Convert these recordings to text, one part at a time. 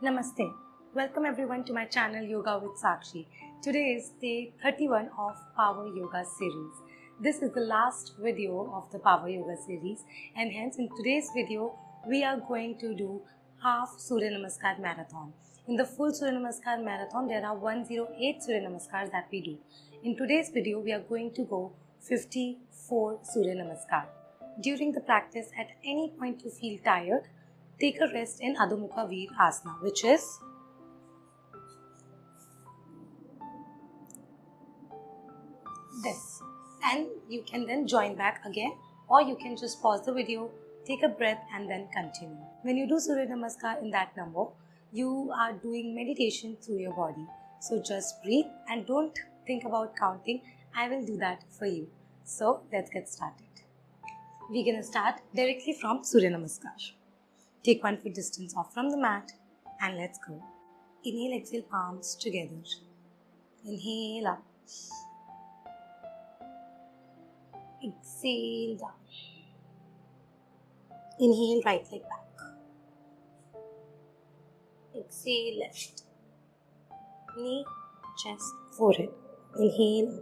Namaste. Welcome everyone to my channel Yoga with Sakshi. Today is day 31 of Power Yoga series. This is the last video of the Power Yoga series, and hence in today's video we are going to do half Surya Namaskar marathon. In the full Surya Namaskar marathon there are 108 Surya Namaskars that we do. In today's video we are going to go 54 Surya Namaskar. During the practice, at any point you feel tired, take a rest in Adho Mukha Veer Asana, which is this. And you can then join back again, or you can just pause the video, take a breath and then continue. When you do Surya Namaskar in that number, you are doing meditation through your body. So just breathe and don't think about counting. I will do that for you. So let's get started. We're going to start directly from Surya Namaskar. Take 1 foot distance off from the mat and let's go. Inhale, exhale, palms together. Inhale up. Exhale down. Inhale, right leg back. Exhale, left. Knee, chest, forehead. Inhale.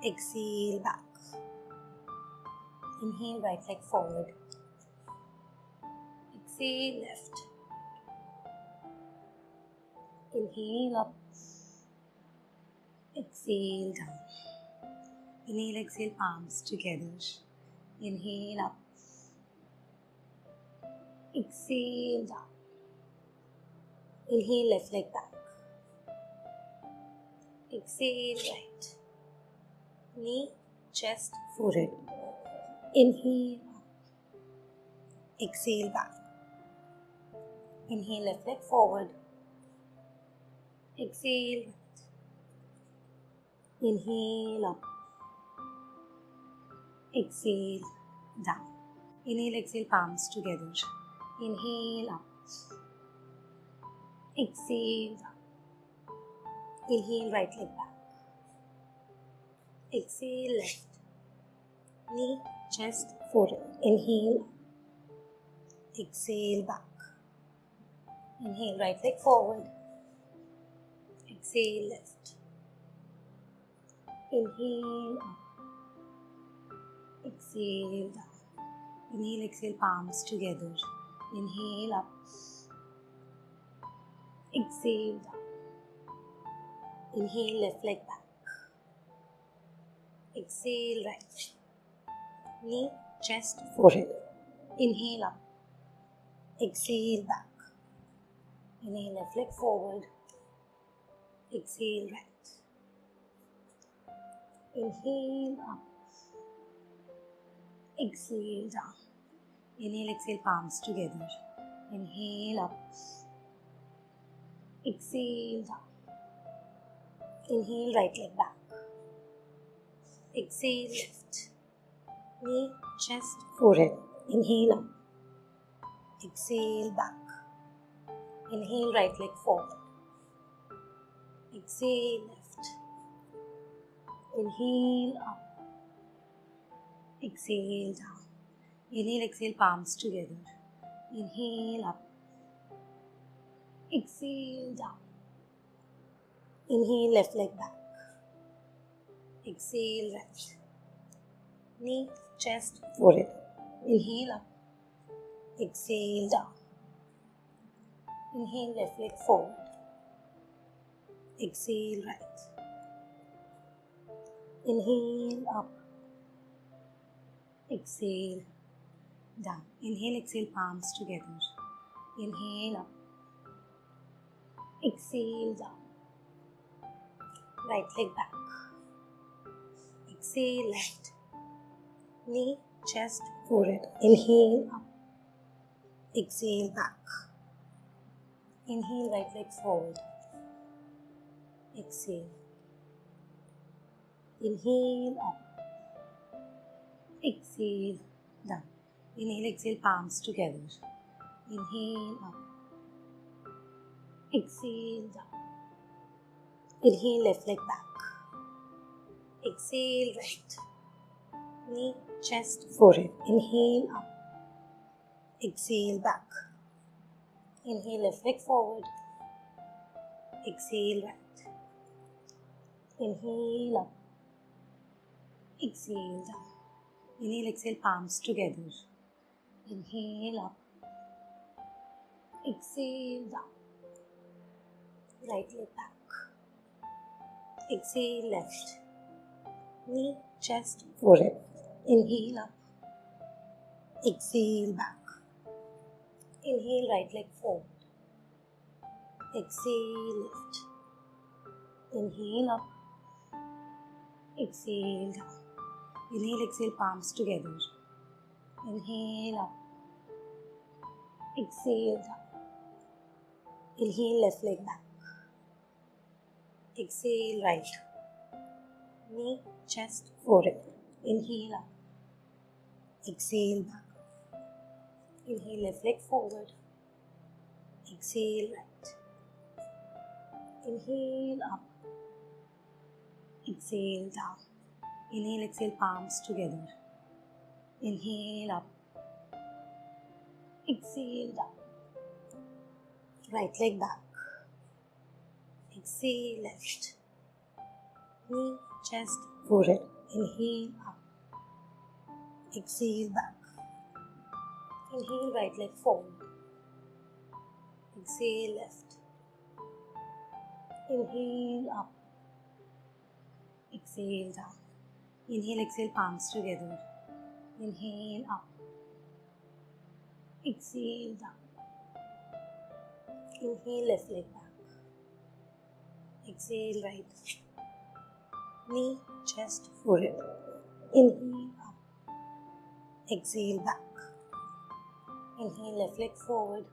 Exhale, back. Inhale, right leg forward. Exhale, left. Inhale, up. Exhale, down. Inhale, exhale, palms together. Inhale, up. Exhale, down. Inhale, left leg back. Exhale, right. Knee, chest, forehead. Inhale, up. Exhale, back. Inhale, left leg forward. Exhale, right. Inhale, up. Exhale, down. Inhale, exhale, palms together. Inhale, up. Exhale, down. Inhale, right leg back. Exhale, left. Knee, chest, forehead. Inhale, up. Exhale, back. Inhale, right leg forward. Exhale, left. Inhale, up. Exhale, down. Inhale, exhale, palms together. Inhale, up. Exhale, down. Inhale, left leg back. Exhale, right. Knee, chest, forehead. Inhale, up. Exhale, back. Inhale, left leg forward. Exhale, right. Inhale, up. Exhale, down. Inhale, exhale, palms together. Inhale, up. Exhale, down. Inhale, right leg back. Exhale, left. Knee, chest, forehead. Inhale, up. Exhale, back. Inhale, right leg forward. Exhale, left. Inhale, up. Exhale, down. Inhale, exhale, palms together. Inhale, up. Exhale, down. Inhale, left leg back. Exhale, right. Knee, chest, forehead. Inhale, up. Exhale, down. Inhale, left leg forward. Exhale, right. Inhale, up. Exhale, down. Inhale, exhale, palms together. Inhale, up. Exhale, down. Right leg back. Exhale, left. Knee, chest, forehead. Inhale, up. Exhale, back. Inhale, right leg forward. Exhale. Inhale, up. Exhale, down. Inhale, exhale, palms together. Inhale, up. Exhale, down. Inhale, left leg back. Exhale, right. Knee, chest, forehead. Inhale, up. Exhale, back. Inhale, left leg forward. Exhale, right. Inhale, up. Exhale, down. Inhale, exhale, palms together. Inhale, up. Exhale, down. Right leg back. Exhale, left. Knee, chest, forehead. Inhale, up. Exhale, back. Inhale, right leg forward. Exhale, lift. Inhale, up. Exhale, down. Inhale, exhale, palms together. Inhale, up. Exhale, down. Inhale, left leg back. Exhale, right. Knee, chest, forehead. Inhale, up. Exhale, back. Inhale, left leg forward. Exhale, right. Inhale, up. Exhale, down. Inhale, exhale, palms together. Inhale, up. Exhale, down. Right leg back. Exhale, left. Knee, chest, forehead. Inhale, up. Exhale, back. Inhale, right leg forward. Exhale, left. Inhale, up. Exhale, down. Inhale, exhale, palms together. Inhale, up. Exhale, down. Inhale, left leg back. Exhale, right. Knee, chest, forehead. Inhale, up. Exhale, back. Inhale, left leg forward.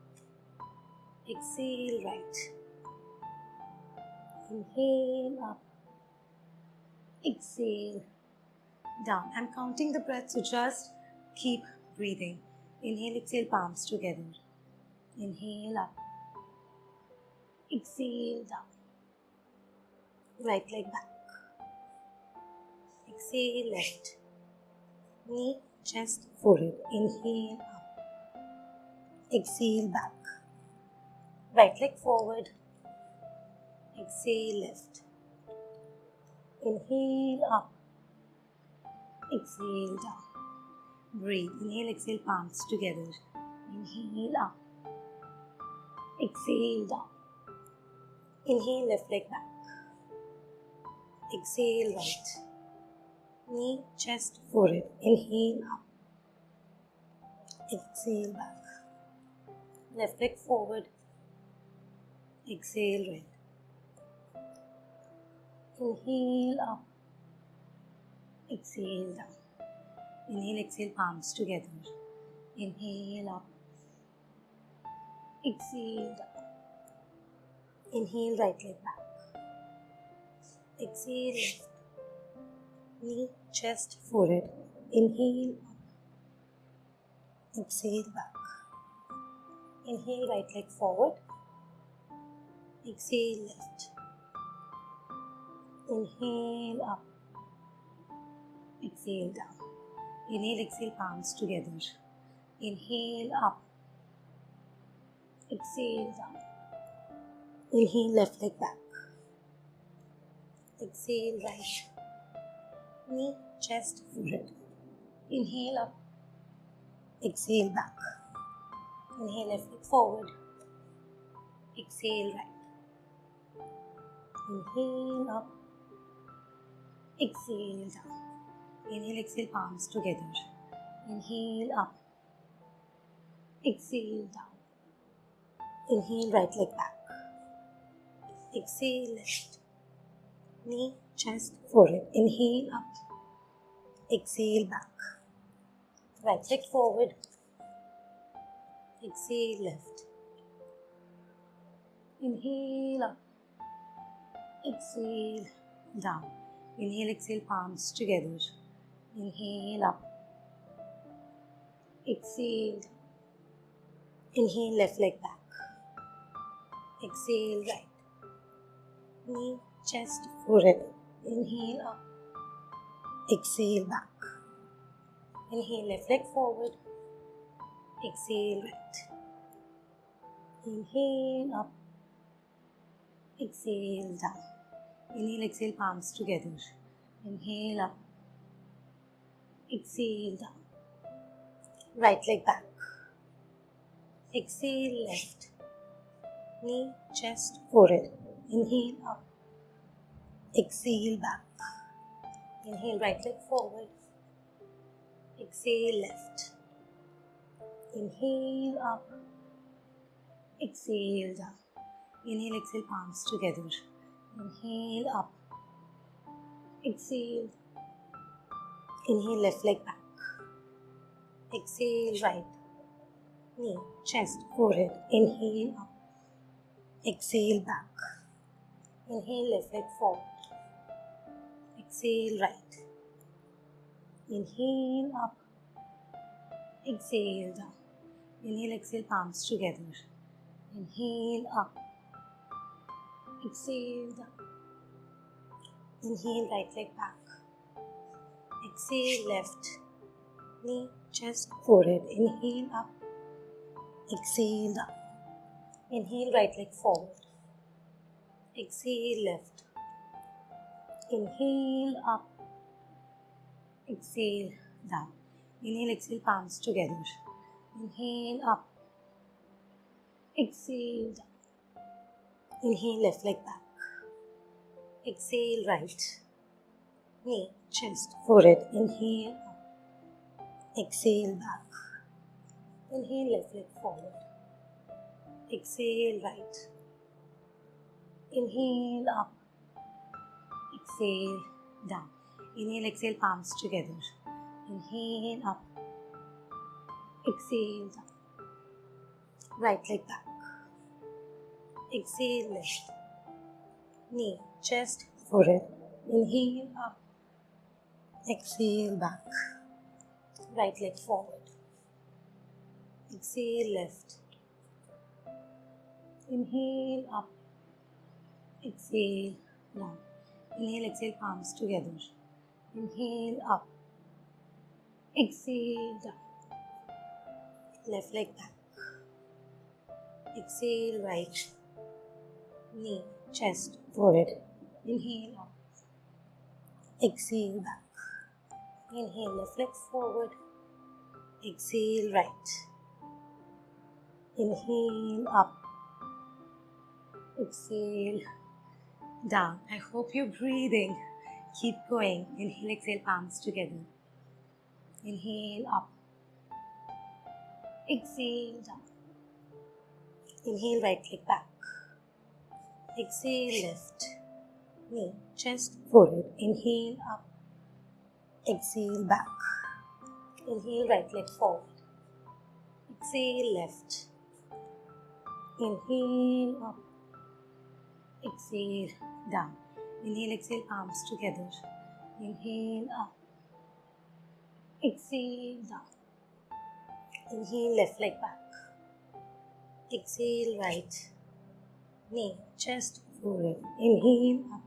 Exhale, right. Inhale, up. Exhale, down. I'm counting the breaths, so just keep breathing. Inhale, exhale, palms together. Inhale, up. Exhale, down. Right leg back. Exhale, left. Knee, chest, forehead. Inhale, up. Exhale, back. Right leg forward. Exhale, left. Inhale, up. Exhale, down. Breathe. Inhale, exhale, palms together. Inhale, up. Exhale, down. Inhale, left leg back. Exhale, right. Knee, chest, forehead. Inhale, up. Exhale, back. Left leg forward. Exhale, right. Inhale, up. Exhale, down. Inhale, exhale, palms together. Inhale, up. Exhale, down. Inhale, right leg back. Exhale, left. Knee, chest, forehead. Inhale, up. Exhale, back. Inhale, right leg forward. Exhale, left. Inhale, up. Exhale, down. Inhale, exhale, palms together. Inhale, up. Exhale, down. Inhale, left leg back. Exhale, right. Knee, chest, forehead. Inhale, up. Exhale, back. Inhale, left leg forward. Exhale, right. Inhale, up. Exhale, down. Inhale, exhale, palms together. Inhale, up. Exhale, down. Inhale, right leg back. Exhale, left. Knee, chest, forehead. Inhale, up. Exhale, back. Right leg forward. Exhale, left. Inhale, up. Exhale, down. Inhale, exhale, palms together. Inhale, up. Exhale. Inhale, left leg back. Exhale, right. Knee, chest, forehead. Inhale, up. Exhale, back. Inhale, left leg forward. Exhale, right. Inhale up, exhale down. Inhale, exhale, palms together. Inhale up, exhale down. Right leg back. Exhale left. Knee, chest, forehead. Inhale up, exhale back. Inhale, right leg forward. Exhale left. Inhale up, exhale down. Inhale, exhale, palms together. Inhale up, exhale. Inhale, left leg back. Exhale, right. Knee, chest, forehead. Inhale up, exhale back. Inhale, left leg forward. Exhale, right. Inhale up, exhale down. Inhale, exhale, palms together. Inhale up, exhale down. Inhale, right leg back. Exhale, left. Knee, chest, forehead. Inhale up, exhale down. Inhale, right leg forward. Exhale, left. Inhale up, exhale down. Inhale, exhale, palms together. Inhale up, exhale down. Inhale, left leg back. Exhale, right. Knee, chest, forehead. Inhale up, exhale back. Inhale, left leg forward. Exhale, right. Inhale up, exhale down. Inhale, exhale, palms together. Inhale up, exhale down. Right leg back. Exhale, left. Knee, chest, forehead. Inhale up, exhale back. Right leg forward. Exhale, left. Inhale up, exhale down. Inhale, exhale, palms together. Inhale up, exhale down. Left leg back. Exhale, right. Knee, chest, forehead. Inhale up, exhale back. Inhale, left leg forward. Exhale, right. Inhale up, exhale down. I hope you're breathing. Keep going. Inhale, exhale, palms together. Inhale up, exhale down. Inhale, right leg back. Exhale, left. Knee, chest, forehead. Inhale up, exhale back. Inhale, right leg forward. Exhale, left. Inhale up, exhale down. Inhale, exhale, palms together. Inhale up, exhale down. Inhale, left leg back. Exhale, right. Knee, chest, forehead. Inhale up,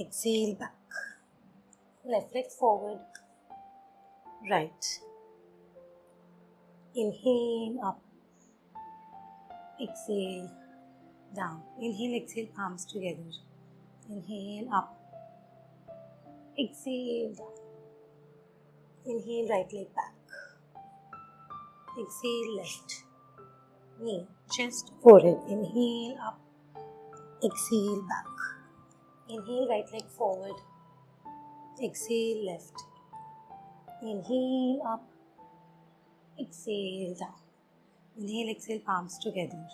exhale back. Left leg forward, right. Inhale up, exhale down. Inhale, exhale, palms together. Inhale up, exhale down. Inhale, right leg back. Exhale, left. Knee, chest, forehead. Inhale up, exhale back. Inhale, right leg forward. Exhale, left. Inhale up, exhale down. Inhale, exhale, palms together.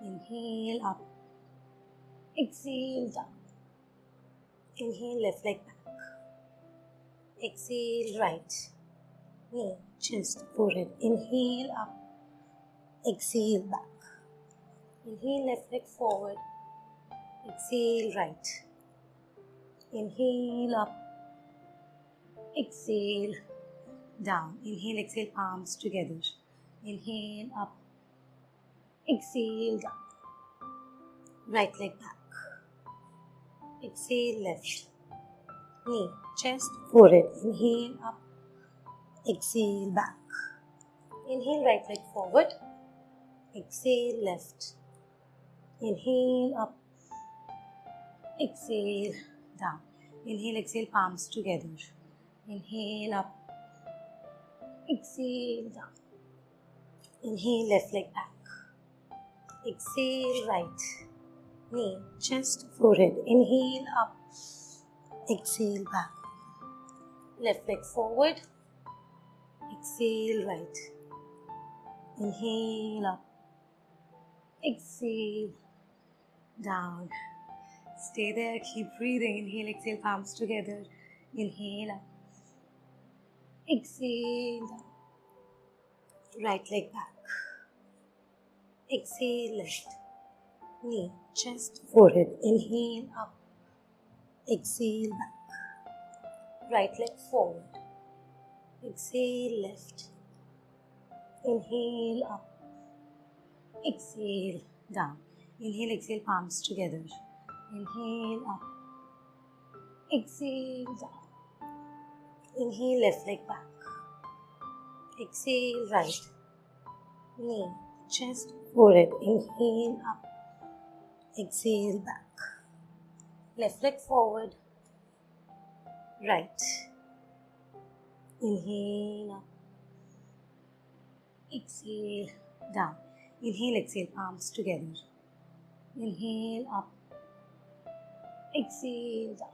Inhale up, exhale down. Inhale, left leg back. Exhale, right. Knee, chest, forehead. Inhale up, exhale back. Inhale, left leg forward. Exhale, right. Inhale up, exhale down. Inhale, exhale, palms together. Inhale up, exhale down. Right leg back. Exhale, left. Knee, chest, forehead. Inhale up, exhale back. Inhale, right leg forward. exhale left, inhale up, exhale down, inhale, exhale, palms together, inhale up, exhale down, inhale, left leg back, exhale right, knee, chest, forehead, inhale up, exhale back, left leg forward, exhale right, inhale up, exhale down, stay there, keep breathing, inhale, exhale, palms together, inhale up, exhale down, right leg back, exhale left, knee, chest, forehead, inhale up, exhale back, right leg forward, exhale left, inhale up, exhale down, inhale, exhale, palms together, inhale up, exhale down, inhale, left leg back, exhale right, knee, chest, forehead, inhale up, exhale back, left leg forward, right, inhale up, exhale down, inhale, exhale, palms together, inhale up, exhale down,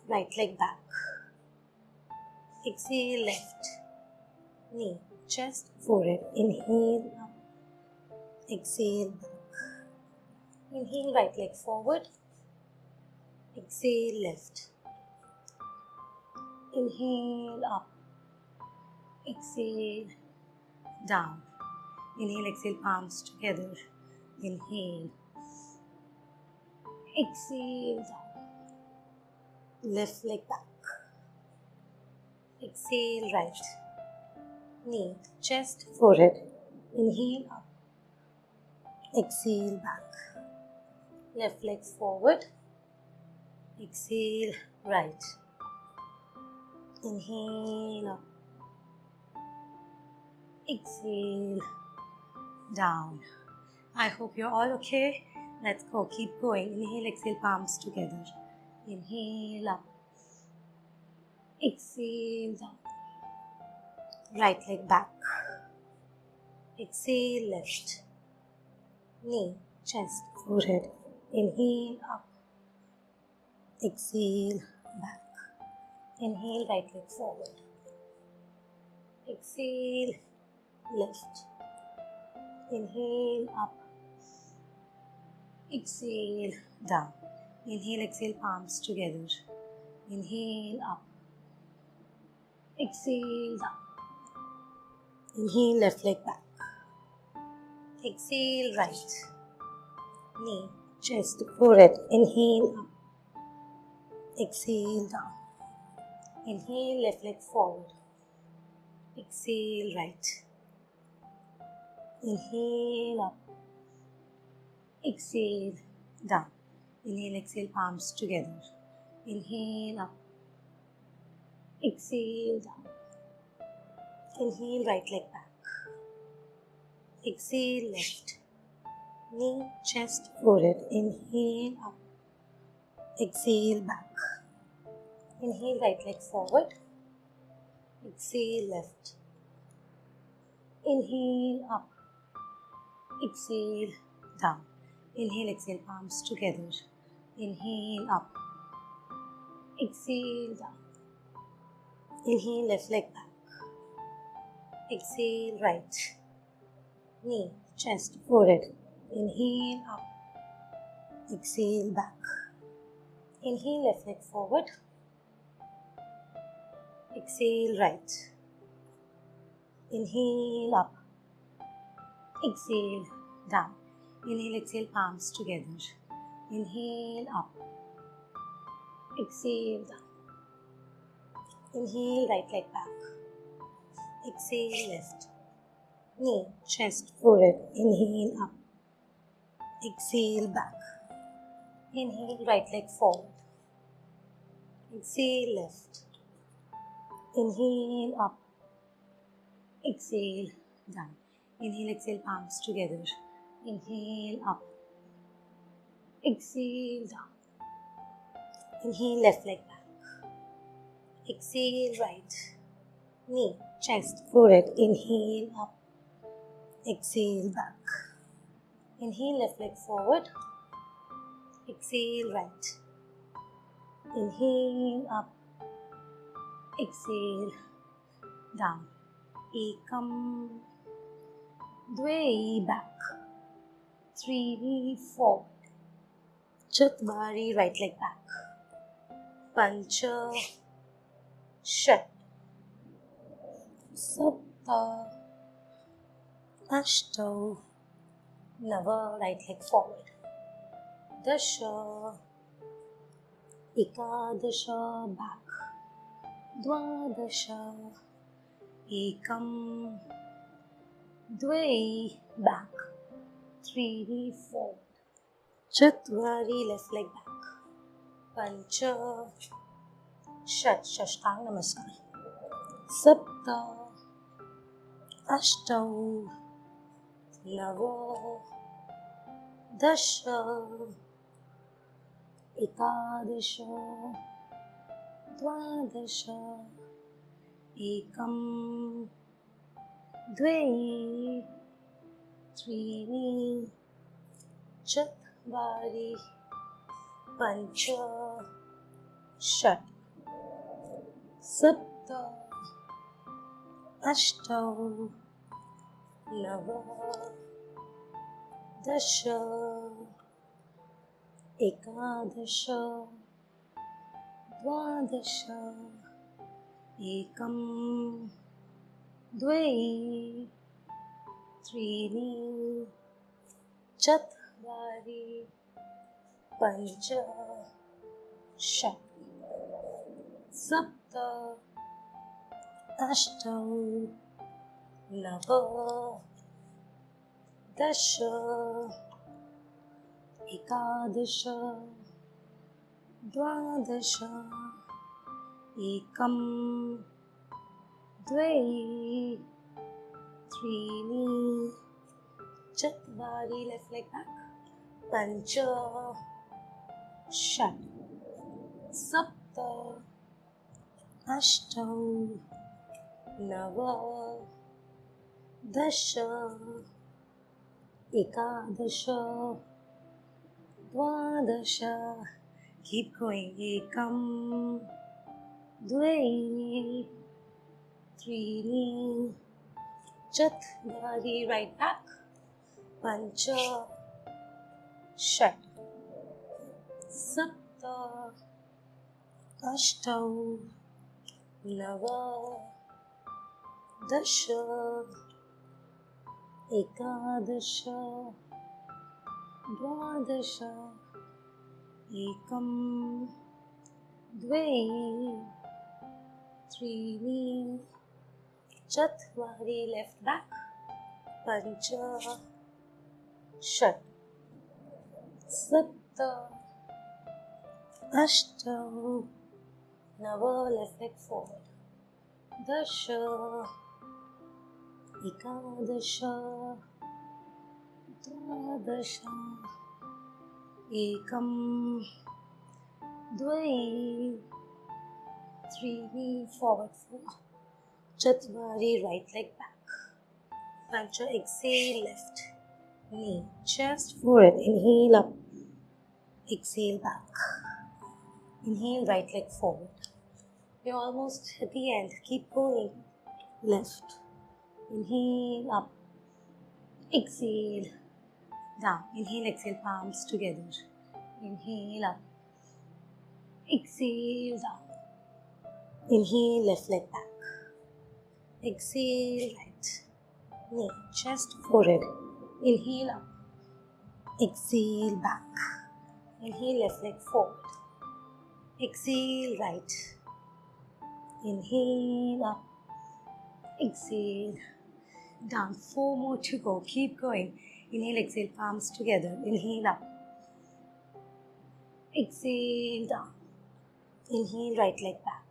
right leg back, exhale left, knee, chest, forehead, inhale up, exhale back, inhale, right leg forward, exhale left, inhale up, exhale down, inhale, exhale, palms together, inhale, exhale down, left leg back, exhale right, knee, chest, forehead, inhale up, exhale back, left leg forward, exhale right, inhale up, exhale down. I hope you're all okay. Let's go, keep going. Inhale, exhale, palms together, inhale up, exhale down, right leg back, exhale left, knee, chest, forehead, inhale up, exhale back, inhale, right leg forward, exhale left, inhale up, exhale down, inhale, exhale, palms together, inhale up, exhale down, inhale, left leg back, exhale right, knee, chest, forehead, inhale up, exhale down, inhale, left leg forward, exhale right, inhale up, exhale down, inhale, exhale, palms together, inhale up, exhale down, inhale, right leg back, exhale left, knee, chest, forehead, inhale up, exhale back, inhale, right leg forward, exhale left, inhale up, exhale down, inhale, exhale, palms together, inhale up, exhale down, inhale, left leg back, exhale right, knee, chest, forehead, inhale up, exhale back, inhale, left leg forward, exhale right, inhale up, exhale down, inhale, exhale, palms together, inhale up, exhale down, inhale, right leg back, exhale left, knee, chest, forehead, inhale up, exhale back, inhale, right leg forward, exhale left, inhale up, exhale down, Inhale, exhale, palms together. Inhale, up. Exhale, down. Inhale, left leg back. Exhale, right. Knee, chest, forehead. Inhale, up. Exhale, back. Inhale, left leg forward. Exhale, right. Inhale, up. Exhale, down. Ekam, dve, back. 3, forward. Chatwari, right leg back. Pancha, Shat. Sapta, Ashtau, Nava, right leg forward. Dasha, Ekadasha, back. Dwadasha, Ekam, Dve, back. 3, forward. Chatwari, left leg back. Pancha, Shat, Shashtang Namaskar. Sapta, Ashtau, Nava, Dasha, Ekadasha, Dwadasha, Ekam, Dve, 3, Chatwari, Pancha, Shat, Sapta, Ashtau, Nava, Dasha, Ekadasha, Dwadasha, Ekam, Dve, 3, Chatwari, Pancha, Shat, Sapta, Ashtau, Nava, Dasha, Ekadasha, Dwadasha, Ekam, Dve, 3, Chatwari, left leg back. Pancha, Shat, Sapta, Ashtau, Nava, Dasha, Ekadasha, Dwadasha. Keep going. Ekam, Dve, 3, Chatwari, right back. Pancha, Shat, Sapta, Ashtau, Nava, Dasha, Ekadasha, Dwadasha, Ekam, Dve, 3, Chatwari, left back. Pancha, Shat, Sapta, Ashtau, Nava, left leg forward. Dasha, Ekadasha, Dwadasha, Ekam, Dve, 3, forward 4. Chatwari, right leg back. Pancha, exhale, left. Knee, chest, forehead. Inhale, up. Exhale, back. Inhale, right leg forward. We're almost at the end. Keep going. Left. Inhale, up. Exhale, down. Inhale, exhale, palms together. Inhale, up. Exhale, down. Inhale, left leg back. Exhale, right. Knee, chest, forehead. Inhale, up. Exhale, back. Inhale, left leg forward. Exhale, right. Inhale, up. Exhale, down. 4 more to go. Keep going. Inhale, exhale, palms together. Inhale, up. Exhale, down. Inhale, right leg back.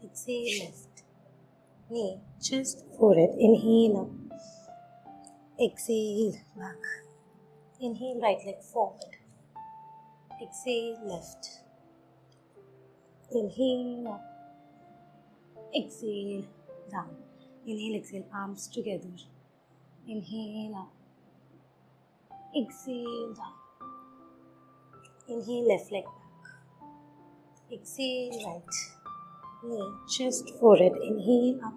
Exhale, left. Knee, chest, forehead. Inhale, up. Exhale, back. Inhale, right leg forward. Exhale, left. Inhale, up. Exhale, down. Inhale, exhale, palms together. Inhale, up. Exhale, down. Inhale, left leg back. Exhale, right. Knee, chest, forehead. Inhale, up.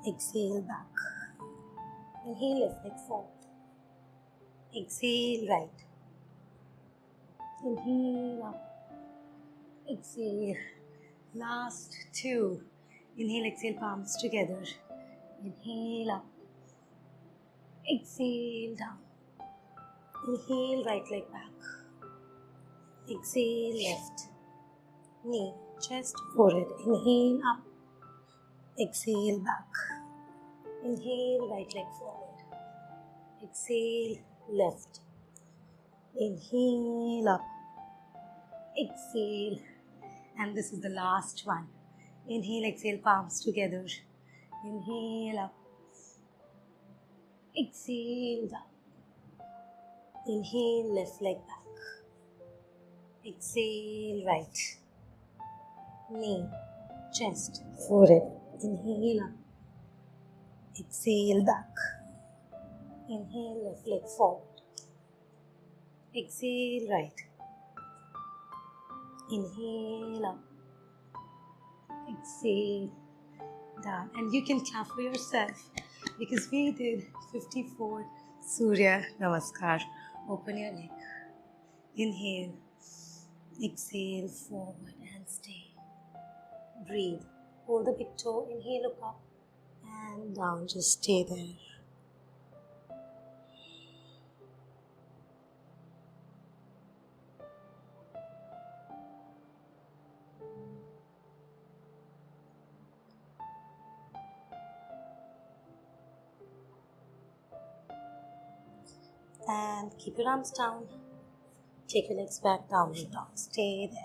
Exhale, back. Inhale, left leg forward. Exhale, right. Inhale, up. Exhale. Last two. Inhale, exhale, palms together. Inhale, up. Exhale, down. Inhale, right leg back. Exhale, left. Knee, chest, forehead. Inhale, up. Exhale, back. Inhale, right leg forward. Exhale, left. Inhale, up. Exhale. And this is the last one. Inhale, exhale, palms together. Inhale, up. Exhale, down. Inhale, left leg back. Exhale, right. Knee, chest, forehead. Inhale, up. Exhale, back. Inhale, left leg forward. Exhale, right. Inhale, up. Exhale, down. And you can clap for yourself because we did 54 Surya Namaskar. Open your neck. Inhale. Exhale, forward and stay. Breathe. Hold the big toe. Inhale, look up and down. Just stay there. And keep your arms down. Take your legs back, downward dog. Stay there.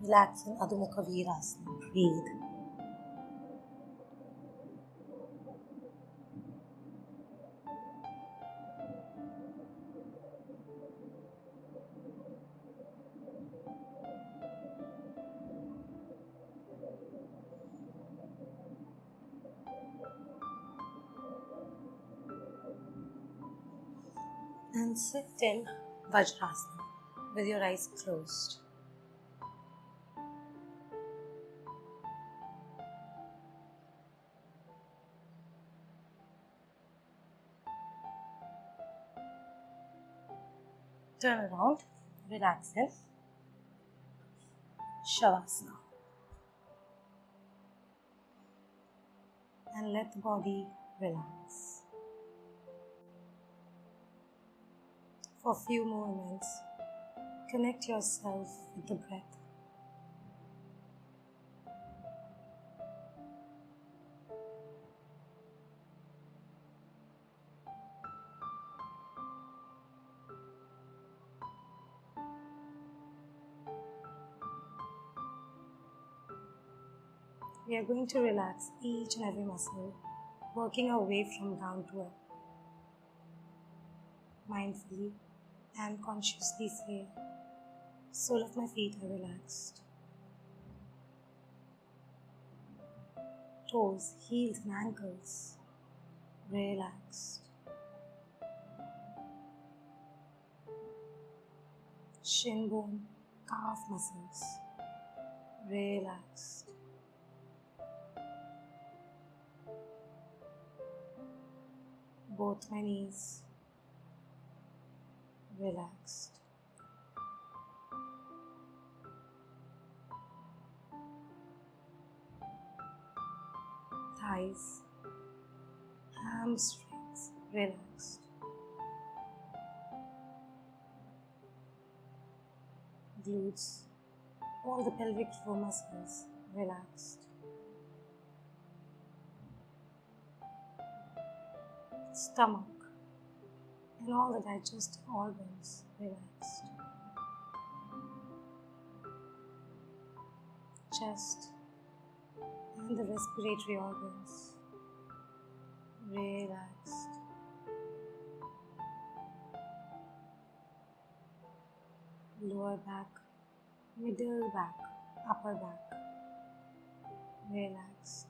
Relax in Adho Mukha Virasana. Breathe. And sit in Vajrasana with your eyes closed. Turn around, relax in Shavasana. And let the body relax. For a few moments, connect yourself with the breath. We are going to relax each and every muscle, working our way from down to up. Mindfully and consciously say, sole of my feet are relaxed. Toes, heels and ankles relaxed. Shin bone, calf muscles relaxed. Both my knees relaxed. Thighs, hamstrings relaxed. Glutes, all the pelvic floor muscles relaxed. Stomach, and all the digestive organs relaxed. Chest and the respiratory organs relaxed. Lower back, middle back, upper back relaxed.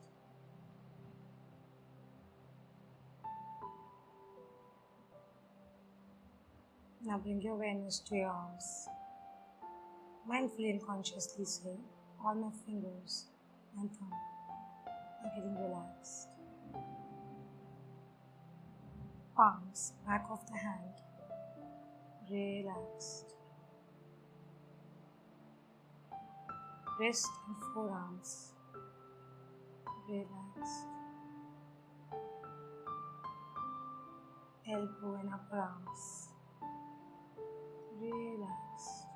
Now bring your awareness to your arms. Mindfully and consciously say, all my fingers and thumb are getting relaxed. Palms, back of the hand, relaxed. Wrist and forearms, relaxed. Elbow and upper arms, relaxed.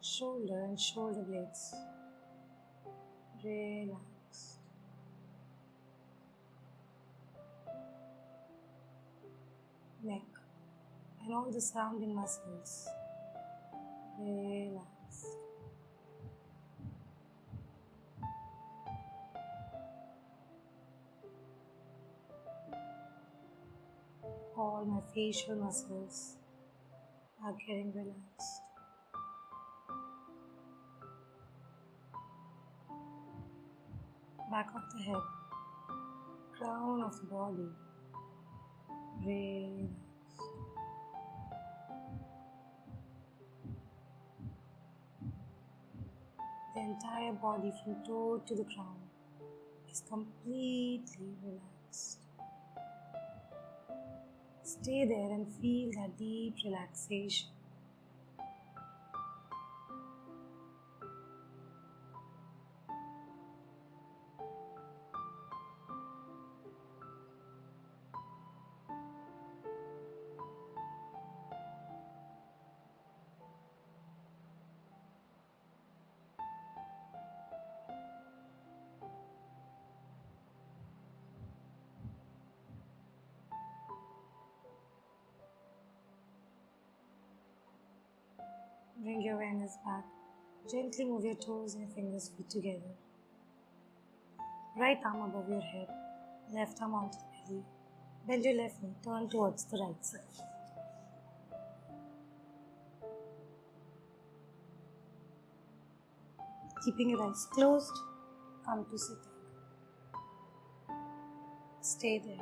Shoulder and shoulder blades, relaxed. Neck and all the surrounding muscles, relaxed. All my facial muscles are getting relaxed. Back of the head, crown of the body, relaxed. The entire body from toe to the crown is completely relaxed. Stay there and feel that deep relaxation. Bring your awareness back. Gently move your toes and fingers feet together. Right arm above your head, left arm onto the belly. Bend your left knee, turn towards the right side. Keeping your eyes closed, come to sitting. Stay there.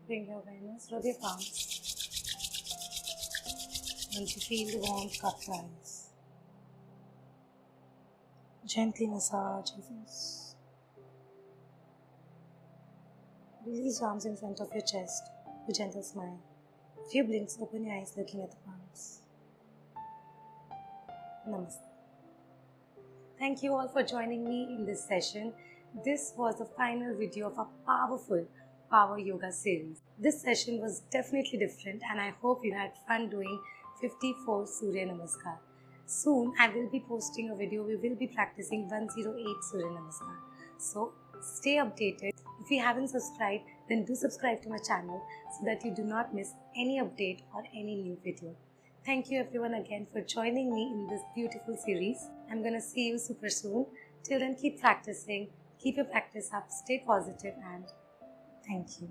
Bring your awareness, rub your palms. Once you feel the warmth cup rise, gently massage your face. Release your arms in front of your chest with a gentle smile. A few blinks, open your eyes looking at the palms. Namaste. Thank you all for joining me in this session. This was the final video of a powerful Power Yoga series. This session was definitely different and I hope you had fun doing 54 Surya Namaskar. Soon I will be posting a video. We will be practicing 108 Surya Namaskar. So stay updated. If you haven't subscribed, then do subscribe to my channel so that you do not miss any update or any new video. Thank you everyone again for joining me in this beautiful series. I'm gonna see you super soon. Till then, keep practicing, keep your practice up, stay positive, and thank you.